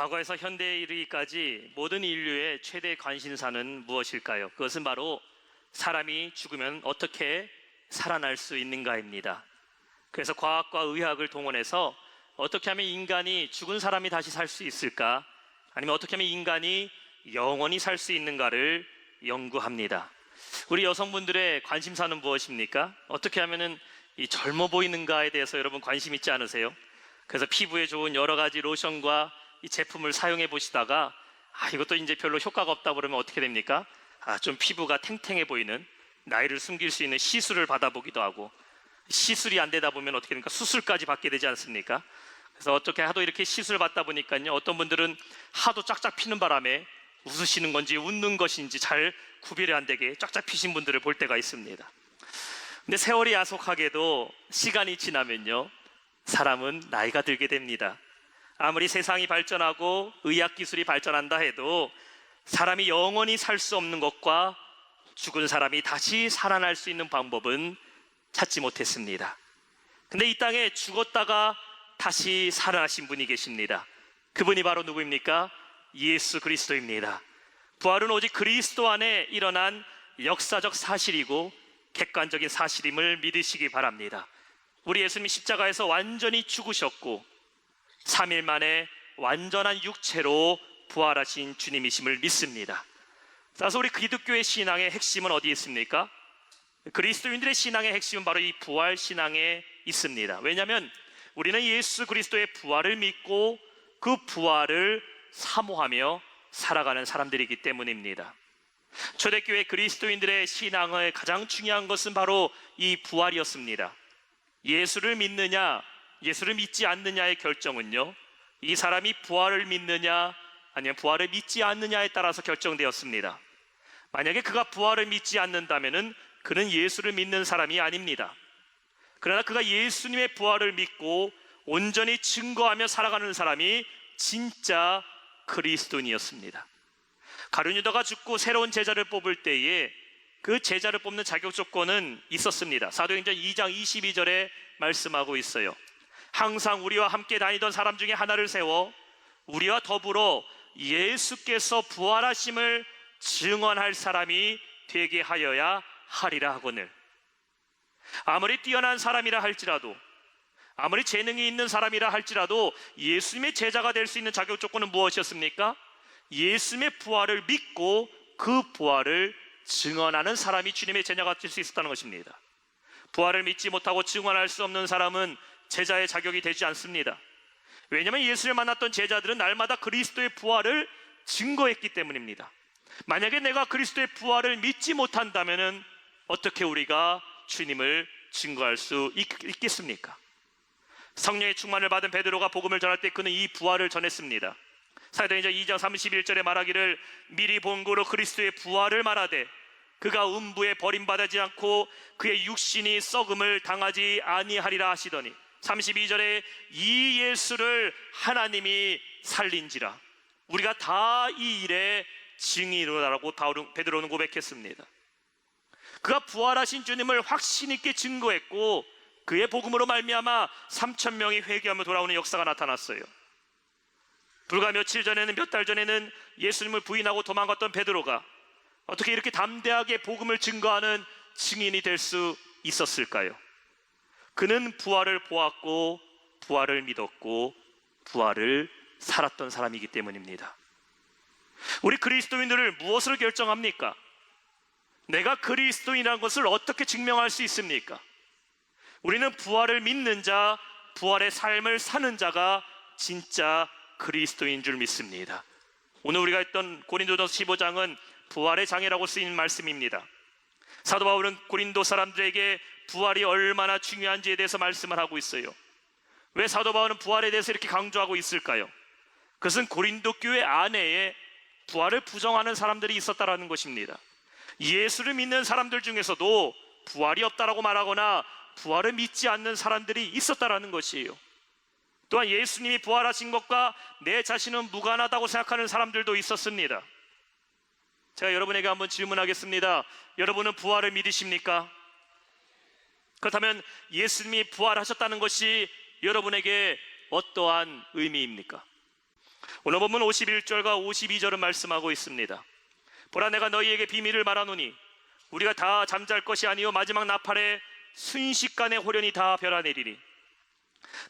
과거에서 현대에 이르기까지 모든 인류의 최대 관심사는 무엇일까요? 그것은 바로 사람이 죽으면 어떻게 살아날 수 있는가입니다. 그래서 과학과 의학을 동원해서 어떻게 하면 인간이 죽은 사람이 다시 살 수 있을까? 아니면 어떻게 하면 인간이 영원히 살 수 있는가를 연구합니다. 우리 여성분들의 관심사는 무엇입니까? 어떻게 하면은 이 젊어 보이는가에 대해서 여러분 관심 있지 않으세요? 그래서 피부에 좋은 여러 가지 로션과 이 제품을 사용해 보시다가 이것도 이제 별로 효과가 없다 그러면 어떻게 됩니까? 좀 피부가 탱탱해 보이는, 나이를 숨길 수 있는 시술을 받아보기도 하고, 시술이 안 되다 보면 어떻게 됩니까? 수술까지 받게 되지 않습니까? 그래서 어떻게 하도 이렇게 시술을 받다 보니까요, 어떤 분들은 하도 쫙쫙 피는 바람에 웃으시는 건지 웃는 것인지 잘 구별이 안 되게 쫙쫙 피신 분들을 볼 때가 있습니다. 근데 세월이 야속하게도 시간이 지나면요, 사람은 나이가 들게 됩니다. 아무리 세상이 발전하고 의학기술이 발전한다 해도 사람이 영원히 살 수 없는 것과 죽은 사람이 다시 살아날 수 있는 방법은 찾지 못했습니다. 근데 이 땅에 죽었다가 다시 살아나신 분이 계십니다. 그분이 바로 누구입니까? 예수 그리스도입니다. 부활은 오직 그리스도 안에 일어난 역사적 사실이고 객관적인 사실임을 믿으시기 바랍니다. 우리 예수님이 십자가에서 완전히 죽으셨고 3일 만에 완전한 육체로 부활하신 주님이심을 믿습니다. 그래서 우리 기독교의 신앙의 핵심은 어디에 있습니까? 그리스도인들의 신앙의 핵심은 바로 이 부활 신앙에 있습니다. 왜냐하면 우리는 예수 그리스도의 부활을 믿고 그 부활을 사모하며 살아가는 사람들이기 때문입니다. 초대교회 그리스도인들의 신앙의 가장 중요한 것은 바로 이 부활이었습니다. 예수를 믿느냐 예수를 믿지 않느냐의 결정은요, 이 사람이 부활을 믿느냐 아니면 부활을 믿지 않느냐에 따라서 결정되었습니다. 만약에 그가 부활을 믿지 않는다면은 그는 예수를 믿는 사람이 아닙니다. 그러나 그가 예수님의 부활을 믿고 온전히 증거하며 살아가는 사람이 진짜 그리스도인이었습니다. 가룟 유다가 죽고 새로운 제자를 뽑을 때에 그 제자를 뽑는 자격 조건은 있었습니다. 사도행전 2장 22절에 말씀하고 있어요. 항상 우리와 함께 다니던 사람 중에 하나를 세워 우리와 더불어 예수께서 부활하심을 증언할 사람이 되게 하여야 하리라 하거늘. 아무리 뛰어난 사람이라 할지라도, 아무리 재능이 있는 사람이라 할지라도 예수님의 제자가 될 수 있는 자격 조건은 무엇이었습니까? 예수님의 부활을 믿고 그 부활을 증언하는 사람이 주님의 제자가 될 수 있었다는 것입니다. 부활을 믿지 못하고 증언할 수 없는 사람은 제자의 자격이 되지 않습니다. 왜냐하면 예수를 만났던 제자들은 날마다 그리스도의 부활을 증거했기 때문입니다. 만약에 내가 그리스도의 부활을 믿지 못한다면 어떻게 우리가 주님을 증거할 수 있겠습니까? 성령의 충만을 받은 베드로가 복음을 전할 때 그는 이 부활을 전했습니다. 사도행전 2장 31절에 말하기를 미리 본고로 그리스도의 부활을 말하되 그가 음부에 버림받지 않고 그의 육신이 썩음을 당하지 아니하리라 하시더니 32절에 이 예수를 하나님이 살린지라. 우리가 다 이 일의 증인이라고 베드로는 고백했습니다. 그가 부활하신 주님을 확신 있게 증거했고 그의 복음으로 말미암아 3,000명이 회개하며 돌아오는 역사가 나타났어요. 불과 며칠 전에는, 몇 달 전에는 예수님을 부인하고 도망갔던 베드로가 어떻게 이렇게 담대하게 복음을 증거하는 증인이 될 수 있었을까요? 그는 부활을 보았고 부활을 믿었고 부활을 살았던 사람이기 때문입니다. 우리 그리스도인들을 무엇으로 결정합니까? 내가 그리스도인이라는 것을 어떻게 증명할 수 있습니까? 우리는 부활을 믿는 자, 부활의 삶을 사는 자가 진짜 그리스도인 줄 믿습니다. 오늘 우리가 했던 고린도전서 15장은 부활의 장이라고 쓰인 말씀입니다. 사도 바울은 고린도 사람들에게 부활이 얼마나 중요한지에 대해서 말씀을 하고 있어요. 왜 사도 바울은 부활에 대해서 이렇게 강조하고 있을까요? 그것은 고린도 교회 안에 부활을 부정하는 사람들이 있었다라는 것입니다. 예수를 믿는 사람들 중에서도 부활이 없다라고 말하거나 부활을 믿지 않는 사람들이 있었다라는 것이에요. 또한 예수님이 부활하신 것과 내 자신은 무관하다고 생각하는 사람들도 있었습니다. 제가 여러분에게 한번 질문하겠습니다. 여러분은 부활을 믿으십니까? 그렇다면 예수님이 부활하셨다는 것이 여러분에게 어떠한 의미입니까? 오늘 본문 51절과 52절은 말씀하고 있습니다. 보라, 내가 너희에게 비밀을 말하노니 우리가 다 잠잘 것이 아니요 마지막 나팔에 순식간에 호련히 다 변화내리니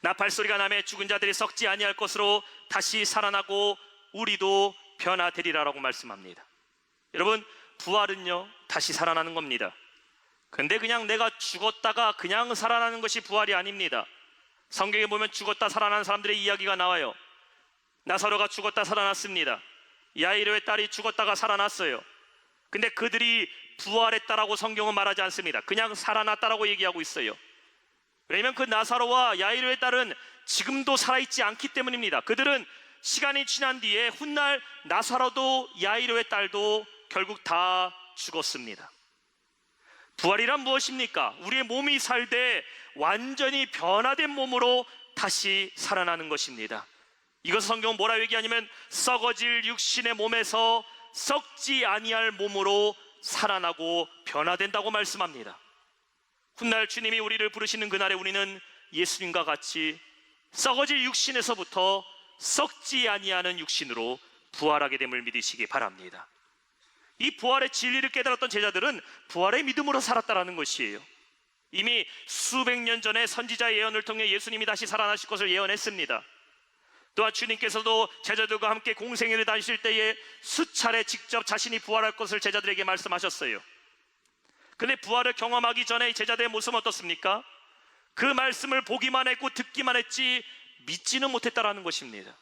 나팔 소리가 나매 죽은 자들이 썩지 아니할 것으로 다시 살아나고 우리도 변화되리라라고 말씀합니다. 여러분, 부활은요 다시 살아나는 겁니다. 근데 그냥 내가 죽었다가 그냥 살아나는 것이 부활이 아닙니다. 성경에 보면 죽었다 살아난 사람들의 이야기가 나와요. 나사로가 죽었다 살아났습니다. 야이로의 딸이 죽었다가 살아났어요. 근데 그들이 부활했다라고 성경은 말하지 않습니다. 그냥 살아났다라고 얘기하고 있어요. 왜냐하면 그 나사로와 야이로의 딸은 지금도 살아있지 않기 때문입니다. 그들은 시간이 지난 뒤에 훗날 나사로도 야이로의 딸도 결국 다 죽었습니다. 부활이란 무엇입니까? 우리의 몸이 살되 완전히 변화된 몸으로 다시 살아나는 것입니다. 이것을 성경은 뭐라고 얘기하냐면 썩어질 육신의 몸에서 썩지 아니할 몸으로 살아나고 변화된다고 말씀합니다. 훗날 주님이 우리를 부르시는 그날에 우리는 예수님과 같이 썩어질 육신에서부터 썩지 아니하는 육신으로 부활하게 됨을 믿으시기 바랍니다. 이 부활의 진리를 깨달았던 제자들은 부활의 믿음으로 살았다는 것이에요. 이미 수백 년 전에 선지자의 예언을 통해 예수님이 다시 살아나실 것을 예언했습니다. 또한 주님께서도 제자들과 함께 공생애를 다니실 때에 수차례 직접 자신이 부활할 것을 제자들에게 말씀하셨어요. 근데 부활을 경험하기 전에 제자들의 모습은 어떻습니까? 그 말씀을 보기만 했고 듣기만 했지 믿지는 못했다라는 것입니다.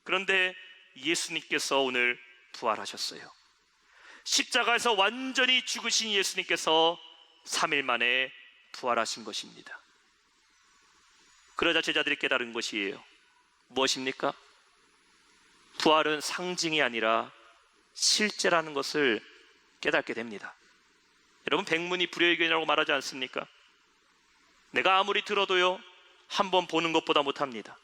그런데 예수님께서 오늘 부활하셨어요. 십자가에서 완전히 죽으신 예수님께서 3일 만에 부활하신 것입니다. 그러자 제자들이 깨달은 것이에요. 무엇입니까? 부활은 상징이 아니라 실제라는 것을 깨닫게 됩니다. 여러분, 백문이 불여일견이라고 말하지 않습니까? 내가 아무리 들어도요 한번 보는 것보다 못합니다.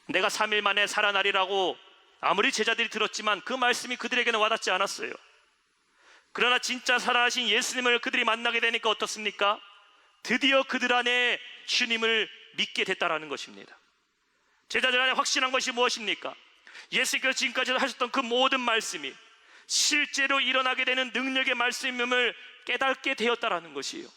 내가 3일 만에 살아나리라고 아무리 제자들이 들었지만 그 말씀이 그들에게는 와닿지 않았어요. 그러나 진짜 살아나신 예수님을 그들이 만나게 되니까 어떻습니까? 드디어 그들 안에 주님을 믿게 됐다라는 것입니다. 제자들 안에 확신한 것이 무엇입니까? 예수님께서 지금까지 하셨던 그 모든 말씀이 실제로 일어나게 되는 능력의 말씀임을 깨닫게 되었다라는 것이에요.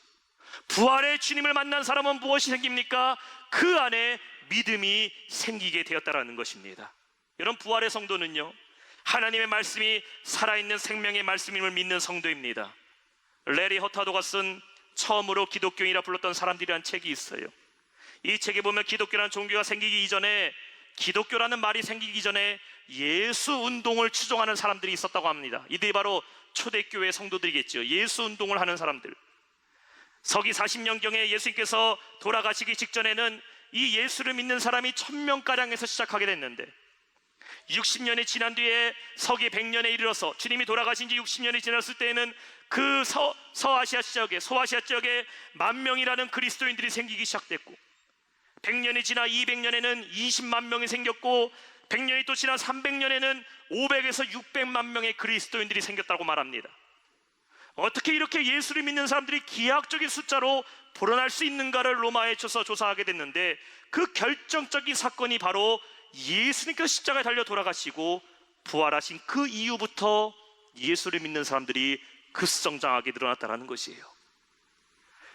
부활의 주님을 만난 사람은 무엇이 생깁니까? 그 안에 믿음이 생기게 되었다라는 것입니다. 여러분, 부활의 성도는요 하나님의 말씀이 살아있는 생명의 말씀임을 믿는 성도입니다. 레리 허타도가 쓴 처음으로 기독교인이라 불렀던 사람들이란 책이 있어요. 이 책에 보면 기독교라는 종교가 생기기 이전에, 기독교라는 말이 생기기 전에 예수 운동을 추종하는 사람들이 있었다고 합니다. 이들이 바로 초대교회 성도들이겠죠. 예수 운동을 하는 사람들. 서기 40년경에 예수님께서 돌아가시기 직전에는 이 예수를 믿는 사람이 1000명가량에서 시작하게 됐는데 60년이 지난 뒤에 서기 100년에 이르러서 주님이 돌아가신 지 60년이 지났을 때에는 그 소아시아 지역에 10,000명이라는 그리스도인들이 생기기 시작됐고, 100년이 지나 200년에는 20만 명이 생겼고, 100년이 또 지나 300년에는 500에서 600만 명의 그리스도인들이 생겼다고 말합니다. 어떻게 이렇게 예수를 믿는 사람들이 기하학적인 숫자로 불어날 수 있는가를 로마에 쳐서 조사하게 됐는데, 그 결정적인 사건이 바로 예수님께서 십자가에 달려 돌아가시고 부활하신 그 이후부터 예수를 믿는 사람들이 급성장하게 늘어났다는 것이에요.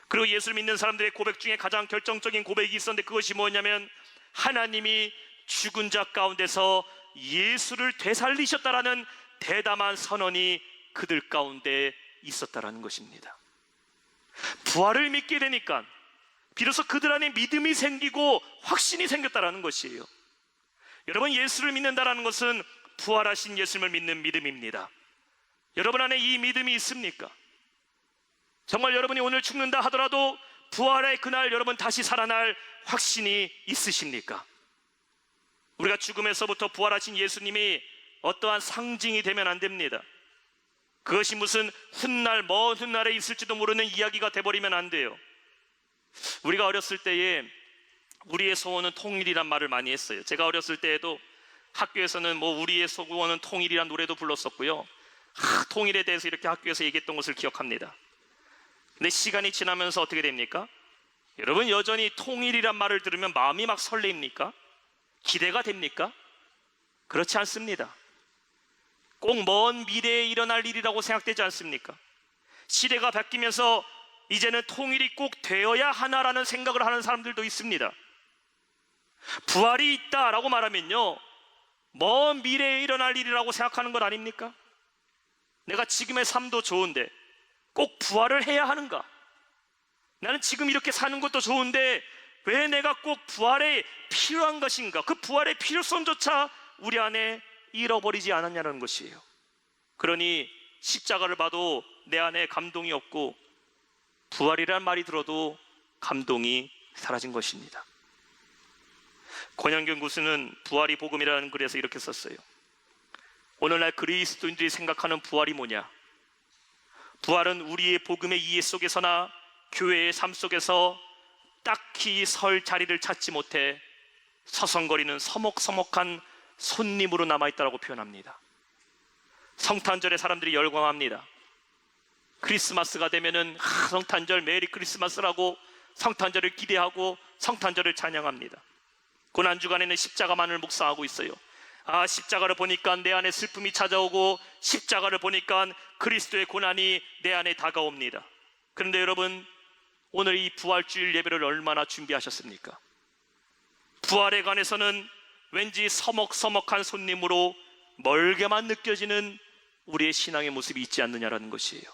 그리고 예수를 믿는 사람들의 고백 중에 가장 결정적인 고백이 있었는데, 그것이 뭐냐면 하나님이 죽은 자 가운데서 예수를 되살리셨다라는 대담한 선언이 그들 가운데 있었다라는 것입니다. 부활을 믿게 되니까 비로소 그들 안에 믿음이 생기고 확신이 생겼다라는 것이에요. 여러분, 예수를 믿는다라는 것은 부활하신 예수님을 믿는 믿음입니다. 여러분 안에 이 믿음이 있습니까? 정말 여러분이 오늘 죽는다 하더라도 부활의 그날 여러분 다시 살아날 확신이 있으십니까? 우리가 죽음에서부터 부활하신 예수님이 어떠한 상징이 되면 안 됩니다. 그것이 무슨 훗날 먼 훗날에 있을지도 모르는 이야기가 돼버리면 안 돼요. 우리가 어렸을 때에 우리의 소원은 통일이란 말을 많이 했어요. 제가 어렸을 때에도 학교에서는 우리의 소원은 통일이란 노래도 불렀었고요. 통일에 대해서 이렇게 학교에서 얘기했던 것을 기억합니다. 근데 시간이 지나면서 어떻게 됩니까? 여러분, 여전히 통일이란 말을 들으면 마음이 막 설레입니까? 기대가 됩니까? 그렇지 않습니다. 꼭 먼 미래에 일어날 일이라고 생각되지 않습니까? 시대가 바뀌면서 이제는 통일이 꼭 되어야 하나라는 생각을 하는 사람들도 있습니다. 부활이 있다라고 말하면요, 먼 미래에 일어날 일이라고 생각하는 것 아닙니까? 내가 지금의 삶도 좋은데 꼭 부활을 해야 하는가? 나는 지금 이렇게 사는 것도 좋은데 왜 내가 꼭 부활에 필요한 것인가? 그 부활의 필요성조차 우리 안에 잃어버리지 않았냐는 것이에요. 그러니 십자가를 봐도 내 안에 감동이 없고 부활이란 말이 들어도 감동이 사라진 것입니다. 권영경 교수는 부활이 복음이라는 글에서 이렇게 썼어요. 오늘날 그리스도인들이 생각하는 부활이 뭐냐? 부활은 우리의 복음의 이해 속에서나 교회의 삶 속에서 딱히 설 자리를 찾지 못해 서성거리는 서먹서먹한 손님으로 남아있다고 표현합니다. 성탄절에 사람들이 열광합니다. 크리스마스가 되면은 성탄절 메리 크리스마스라고 성탄절을 기대하고 성탄절을 찬양합니다. 고난주간에는 십자가만을 묵상하고 있어요. 십자가를 보니까 내 안에 슬픔이 찾아오고 십자가를 보니까 그리스도의 고난이 내 안에 다가옵니다. 그런데 여러분, 오늘 이 부활주일 예배를 얼마나 준비하셨습니까? 부활에 관해서는 왠지 서먹서먹한 손님으로 멀게만 느껴지는 우리의 신앙의 모습이 있지 않느냐라는 것이에요.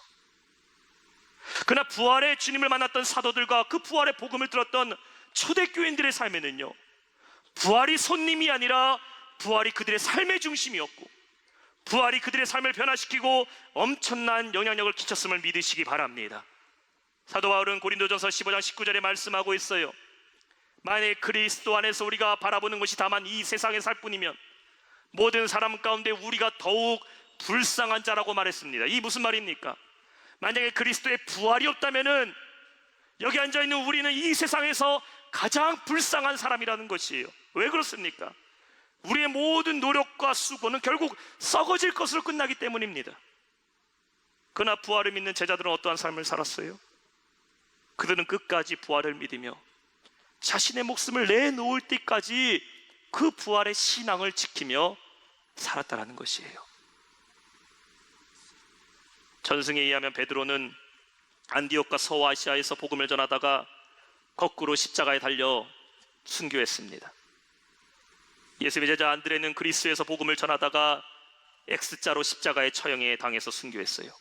그러나 부활의 주님을 만났던 사도들과 그 부활의 복음을 들었던 초대교인들의 삶에는요, 부활이 손님이 아니라 부활이 그들의 삶의 중심이었고 부활이 그들의 삶을 변화시키고 엄청난 영향력을 끼쳤음을 믿으시기 바랍니다. 사도 바울은 고린도전서 15장 19절에 말씀하고 있어요. 만약 그리스도 안에서 우리가 바라보는 것이 다만 이 세상에 살 뿐이면 모든 사람 가운데 우리가 더욱 불쌍한 자라고 말했습니다. 이 무슨 말입니까? 만약에 그리스도의 부활이 없다면은 여기 앉아있는 우리는 이 세상에서 가장 불쌍한 사람이라는 것이에요. 왜 그렇습니까? 우리의 모든 노력과 수고는 결국 썩어질 것으로 끝나기 때문입니다. 그러나 부활을 믿는 제자들은 어떠한 삶을 살았어요? 그들은 끝까지 부활을 믿으며 자신의 목숨을 내놓을 때까지 그 부활의 신앙을 지키며 살았다는 것이에요. 전승에 의하면 베드로는 안디옥과 서아시아에서 복음을 전하다가 거꾸로 십자가에 달려 순교했습니다. 예수의 제자 안드레는 그리스에서 복음을 전하다가 X자로 십자가에 처형에 당해서 순교했어요.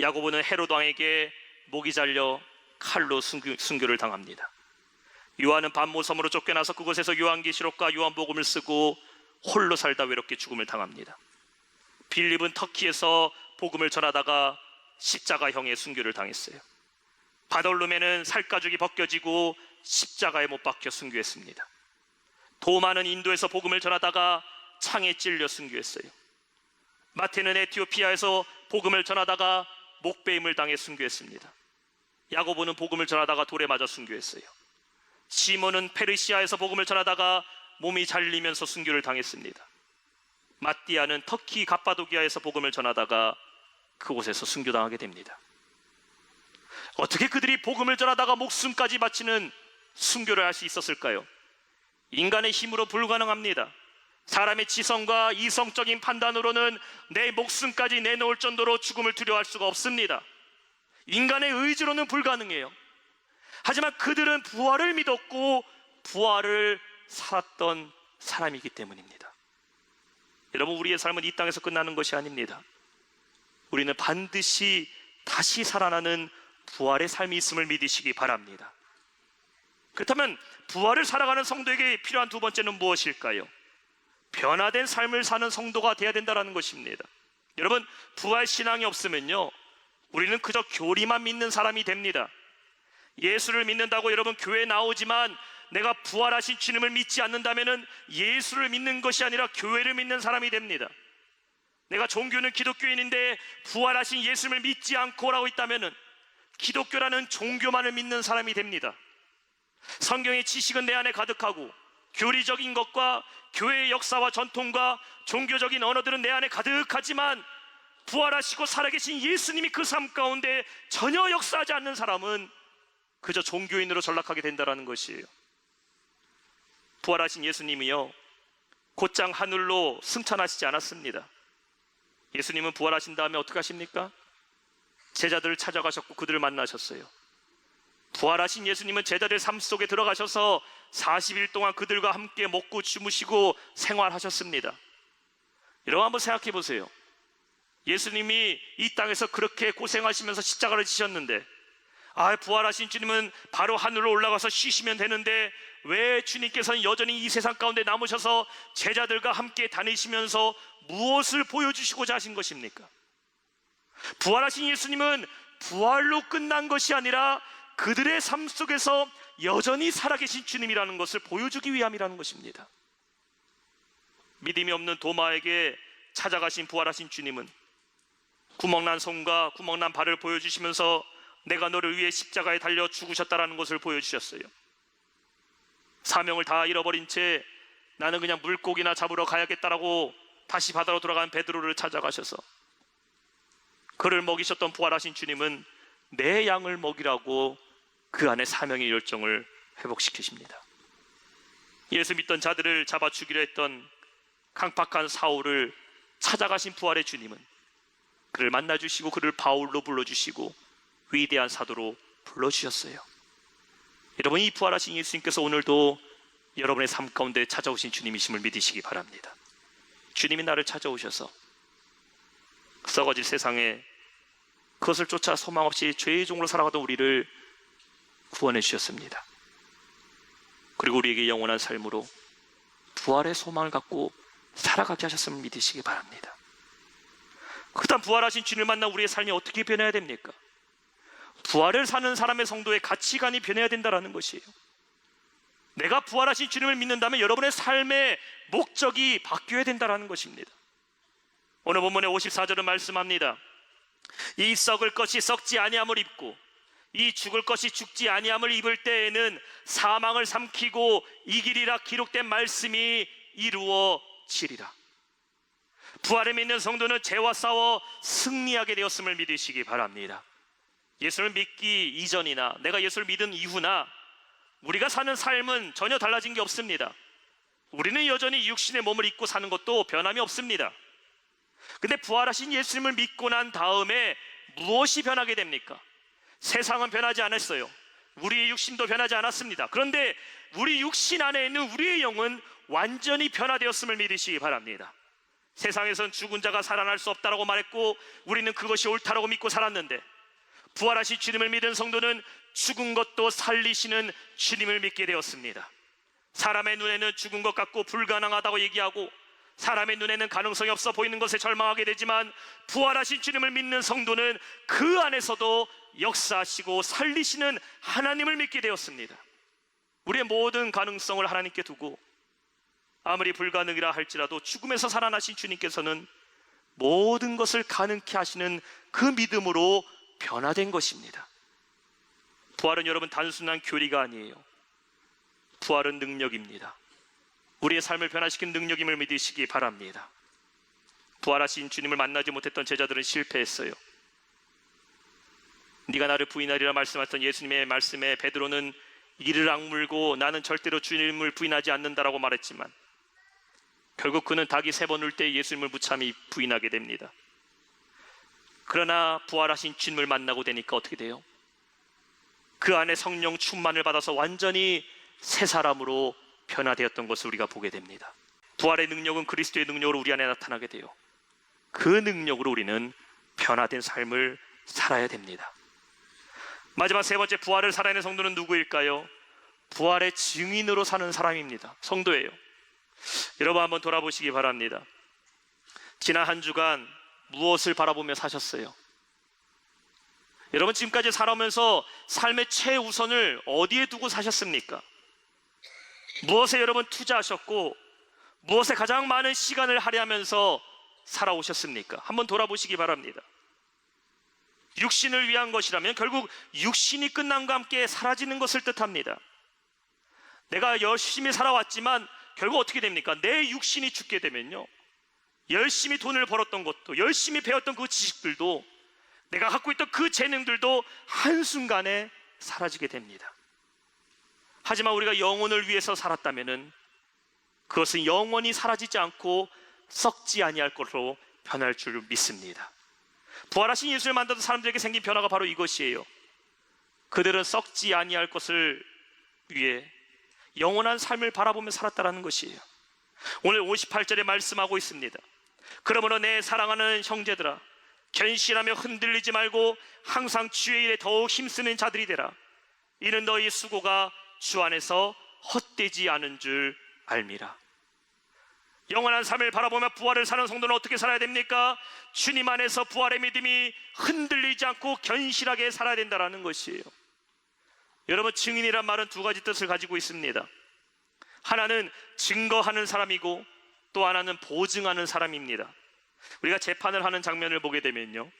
야고보는 헤롯 왕에게 목이 잘려 칼로 순교를 당합니다. 요한은 반모섬으로 쫓겨나서 그곳에서 요한계시록과 요한복음을 쓰고 홀로 살다 외롭게 죽음을 당합니다. 빌립은 터키에서 복음을 전하다가 십자가형의 순교를 당했어요. 바돌로메는 살가죽이 벗겨지고 십자가에 못 박혀 순교했습니다. 도마는 인도에서 복음을 전하다가 창에 찔려 순교했어요. 마태는 에티오피아에서 복음을 전하다가 목베임을 당해 순교했습니다. 야고보는 복음을 전하다가 돌에 맞아 순교했어요. 시몬은 페르시아에서 복음을 전하다가 몸이 잘리면서 순교를 당했습니다. 마띠아는 터키 갑바도기아에서 복음을 전하다가 그곳에서 순교당하게 됩니다. 어떻게 그들이 복음을 전하다가 목숨까지 바치는 순교를 할 수 있었을까요? 인간의 힘으로 불가능합니다. 사람의 지성과 이성적인 판단으로는 내 목숨까지 내놓을 정도로 죽음을 두려워할 수가 없습니다. 인간의 의지로는 불가능해요. 하지만 그들은 부활을 믿었고 부활을 살았던 사람이기 때문입니다. 여러분, 우리의 삶은 이 땅에서 끝나는 것이 아닙니다. 우리는 반드시 다시 살아나는 부활의 삶이 있음을 믿으시기 바랍니다. 그렇다면 부활을 살아가는 성도에게 필요한 두 번째는 무엇일까요? 변화된 삶을 사는 성도가 되어야 된다는 것입니다. 여러분, 부활 신앙이 없으면요, 우리는 그저 교리만 믿는 사람이 됩니다. 예수를 믿는다고 여러분 교회에 나오지만 내가 부활하신 주님을 믿지 않는다면 예수를 믿는 것이 아니라 교회를 믿는 사람이 됩니다. 내가 종교는 기독교인인데 부활하신 예수를 믿지 않고 라고 있다면 기독교라는 종교만을 믿는 사람이 됩니다. 성경의 지식은 내 안에 가득하고 교리적인 것과 교회의 역사와 전통과 종교적인 언어들은 내 안에 가득하지만 부활하시고 살아계신 예수님이 그 삶 가운데 전혀 역사하지 않는 사람은 그저 종교인으로 전락하게 된다는 것이에요. 부활하신 예수님이요, 곧장 하늘로 승천하시지 않았습니다. 예수님은 부활하신 다음에 어떻게 하십니까? 제자들을 찾아가셨고 그들을 만나셨어요. 부활하신 예수님은 제자들의 삶 속에 들어가셔서 40일 동안 그들과 함께 먹고 주무시고 생활하셨습니다. 여러분 한번 생각해 보세요. 예수님이 이 땅에서 그렇게 고생하시면서 십자가를 지셨는데, 부활하신 주님은 바로 하늘로 올라가서 쉬시면 되는데 왜 주님께서는 여전히 이 세상 가운데 남으셔서 제자들과 함께 다니시면서 무엇을 보여주시고자 하신 것입니까? 부활하신 예수님은 부활로 끝난 것이 아니라 그들의 삶 속에서 여전히 살아계신 주님이라는 것을 보여주기 위함이라는 것입니다. 믿음이 없는 도마에게 찾아가신 부활하신 주님은 구멍난 손과 구멍난 발을 보여주시면서 내가 너를 위해 십자가에 달려 죽으셨다라는 것을 보여주셨어요. 사명을 다 잃어버린 채 나는 그냥 물고기나 잡으러 가야겠다라고 다시 바다로 돌아간 베드로를 찾아가셔서 그를 먹이셨던 부활하신 주님은 내 양을 먹이라고 그 안에 사명의 열정을 회복시키십니다. 예수 믿던 자들을 잡아 죽이려 했던 강팍한 사울을 찾아가신 부활의 주님은 그를 만나주시고 그를 바울로 불러주시고 위대한 사도로 불러주셨어요. 여러분, 이 부활하신 예수님께서 오늘도 여러분의 삶 가운데 찾아오신 주님이심을 믿으시기 바랍니다. 주님이 나를 찾아오셔서 썩어질 세상에 그것을 쫓아 소망 없이 죄의 종으로 살아가던 우리를 구원해 주셨습니다. 그리고 우리에게 영원한 삶으로 부활의 소망을 갖고 살아가게 하셨음을 믿으시기 바랍니다. 그다음 부활하신 주님을 만나 우리의 삶이 어떻게 변해야 됩니까? 부활을 사는 사람의 성도의 가치관이 변해야 된다는 것이에요. 내가 부활하신 주님을 믿는다면 여러분의 삶의 목적이 바뀌어야 된다는 것입니다. 오늘 본문의 54절은 말씀합니다. 이 썩을 것이 썩지 아니함을 입고 이 죽을 것이 죽지 아니함을 입을 때에는 사망을 삼키고 이기리라 기록된 말씀이 이루어지리라. 부활을 믿는 성도는 죄와 싸워 승리하게 되었음을 믿으시기 바랍니다. 예수를 믿기 이전이나 내가 예수를 믿은 이후나 우리가 사는 삶은 전혀 달라진 게 없습니다. 우리는 여전히 육신의 몸을 입고 사는 것도 변함이 없습니다. 근데 부활하신 예수님을 믿고 난 다음에 무엇이 변하게 됩니까? 세상은 변하지 않았어요. 우리의 육신도 변하지 않았습니다. 그런데 우리 육신 안에 있는 우리의 영은 완전히 변화되었음을 믿으시기 바랍니다. 세상에선 죽은 자가 살아날 수 없다라고 말했고 우리는 그것이 옳다라고 믿고 살았는데, 부활하신 주님을 믿은 성도는 죽은 것도 살리시는 주님을 믿게 되었습니다. 사람의 눈에는 죽은 것 같고 불가능하다고 얘기하고 사람의 눈에는 가능성이 없어 보이는 것에 절망하게 되지만, 부활하신 주님을 믿는 성도는 그 안에서도 역사하시고 살리시는 하나님을 믿게 되었습니다. 우리의 모든 가능성을 하나님께 두고 아무리 불가능이라 할지라도 죽음에서 살아나신 주님께서는 모든 것을 가능케 하시는 그 믿음으로 변화된 것입니다. 부활은 여러분 단순한 교리가 아니에요. 부활은 능력입니다. 우리의 삶을 변화시킨 능력임을 믿으시기 바랍니다. 부활하신 주님을 만나지 못했던 제자들은 실패했어요. 네가 나를 부인하리라 말씀하셨던 예수님의 말씀에 베드로는 이를 악물고 나는 절대로 주님을 부인하지 않는다라고 말했지만 결국 그는 닭이 3번 울 때 예수님을 무참히 부인하게 됩니다. 그러나 부활하신 주님을 만나고 되니까 어떻게 돼요? 그 안에 성령 충만을 받아서 완전히 새 사람으로 변화되었던 것을 우리가 보게 됩니다. 부활의 능력은 그리스도의 능력으로 우리 안에 나타나게 돼요. 그 능력으로 우리는 변화된 삶을 살아야 됩니다. 마지막 3번째, 부활을 살아내는 성도는 누구일까요? 부활의 증인으로 사는 사람입니다. 성도예요. 여러분 한번 돌아보시기 바랍니다. 지난 한 주간 무엇을 바라보며 사셨어요? 여러분 지금까지 살아오면서 삶의 최우선을 어디에 두고 사셨습니까? 무엇에 여러분 투자하셨고 무엇에 가장 많은 시간을 할애하면서 살아오셨습니까? 한번 돌아보시기 바랍니다. 육신을 위한 것이라면 결국 육신이 끝남과 함께 사라지는 것을 뜻합니다. 내가 열심히 살아왔지만 결국 어떻게 됩니까? 내 육신이 죽게 되면요, 열심히 돈을 벌었던 것도, 열심히 배웠던 그 지식들도, 내가 갖고 있던 그 재능들도 한순간에 사라지게 됩니다. 하지만 우리가 영혼을 위해서 살았다면은 그것은 영원히 사라지지 않고 썩지 아니할 것으로 변할 줄 믿습니다. 부활하신 예수를 만나던 사람들에게 생긴 변화가 바로 이것이에요. 그들은 썩지 아니할 것을 위해 영원한 삶을 바라보며 살았다라는 것이에요. 오늘 58절에 말씀하고 있습니다. 그러므로 내 사랑하는 형제들아, 견실하며 흔들리지 말고 항상 주의 일에 더욱 힘쓰는 자들이 되라. 이는 너희 수고가 주 안에서 헛되지 않은 줄 알미라. 영원한 삶을 바라보며 부활을 사는 성도는 어떻게 살아야 됩니까? 주님 안에서 부활의 믿음이 흔들리지 않고 견실하게 살아야 된다는 것이에요. 여러분, 증인이란 말은 두 가지 뜻을 가지고 있습니다. 하나는 증거하는 사람이고 또 하나는 보증하는 사람입니다. 우리가 재판을 하는 장면을 보게 되면요,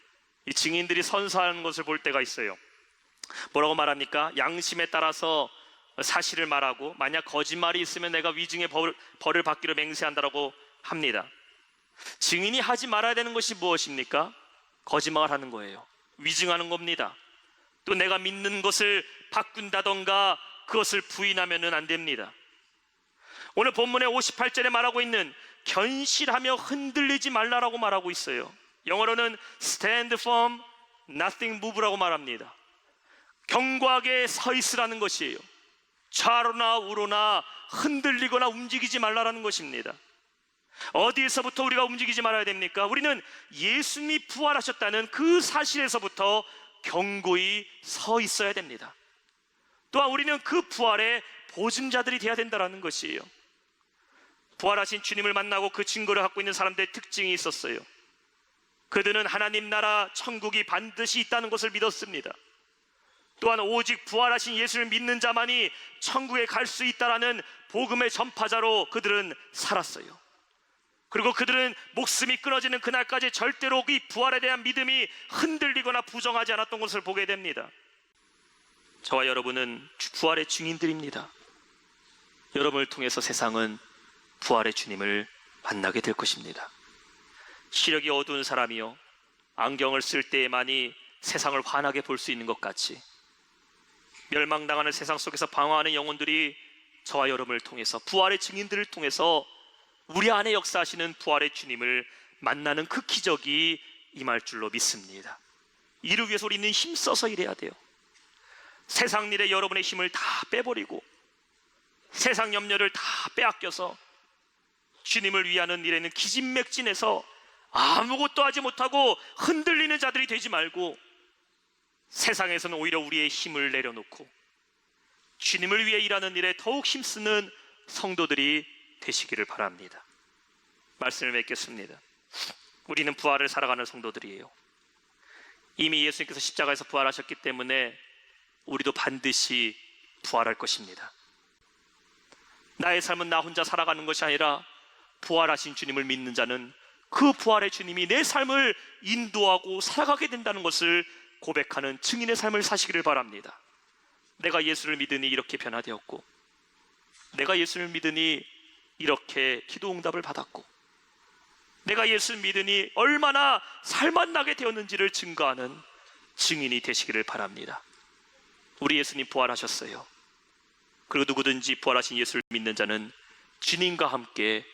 이 증인들이 선서하는 것을 볼 때가 있어요. 뭐라고 말합니까? 양심에 따라서 사실을 말하고 만약 거짓말이 있으면 내가 위증의 벌을 받기로 맹세한다라고 합니다. 증인이 하지 말아야 되는 것이 무엇입니까? 거짓말을 하는 거예요. 위증하는 겁니다. 또 내가 믿는 것을 바꾼다던가 그것을 부인하면 안 됩니다. 오늘 본문의 58절에 말하고 있는 견실하며 흔들리지 말라라고 말하고 있어요. 영어로는 stand firm, nothing move라고 말합니다. 견고하게 서 있으라는 것이에요. 좌로나 우로나 흔들리거나 움직이지 말라라는 것입니다. 어디에서부터 우리가 움직이지 말아야 됩니까? 우리는 예수님이 부활하셨다는 그 사실에서부터 견고히 서 있어야 됩니다. 또한 우리는 그 부활의 보증자들이 되어야 된다는 것이에요. 부활하신 주님을 만나고 그 증거를 갖고 있는 사람들의 특징이 있었어요. 그들은 하나님 나라 천국이 반드시 있다는 것을 믿었습니다. 또한 오직 부활하신 예수를 믿는 자만이 천국에 갈 수 있다라는 복음의 전파자로 그들은 살았어요. 그리고 그들은 목숨이 끊어지는 그날까지 절대로 이 부활에 대한 믿음이 흔들리거나 부정하지 않았던 것을 보게 됩니다. 저와 여러분은 부활의 증인들입니다. 여러분을 통해서 세상은 부활의 주님을 만나게 될 것입니다. 시력이 어두운 사람이요, 안경을 쓸 때에만이 세상을 환하게 볼 수 있는 것 같이 멸망당하는 세상 속에서 방황하는 영혼들이 저와 여러분을 통해서, 부활의 증인들을 통해서 우리 안에 역사하시는 부활의 주님을 만나는 그 기적이 임할 줄로 믿습니다. 이를 위해서 우리는 힘써서 일해야 돼요. 세상 일에 여러분의 힘을 다 빼버리고 세상 염려를 다 빼앗겨서 주님을 위하는 일에는 기진맥진해서 아무것도 하지 못하고 흔들리는 자들이 되지 말고, 세상에서는 오히려 우리의 힘을 내려놓고 주님을 위해 일하는 일에 더욱 힘쓰는 성도들이 되시기를 바랍니다. 말씀을 맺겠습니다. 우리는 부활을 살아가는 성도들이에요. 이미 예수님께서 십자가에서 부활하셨기 때문에 우리도 반드시 부활할 것입니다. 나의 삶은 나 혼자 살아가는 것이 아니라 부활하신 주님을 믿는 자는 그 부활의 주님이 내 삶을 인도하고 살아가게 된다는 것을 고백하는 증인의 삶을 사시기를 바랍니다. 내가 예수를 믿으니 이렇게 변화되었고, 내가 예수를 믿으니 이렇게 기도 응답을 받았고, 내가 예수를 믿으니 얼마나 살맛나게 되었는지를 증거하는 증인이 되시기를 바랍니다. 우리 예수님 부활하셨어요. 그리고 누구든지 부활하신 예수를 믿는 자는 주님과 함께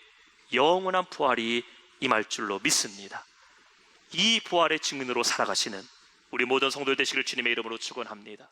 영원한 부활이 임할 줄로 믿습니다. 이 부활의 증인으로 살아가시는 우리 모든 성도들 되시기를 주님의 이름으로 축원합니다.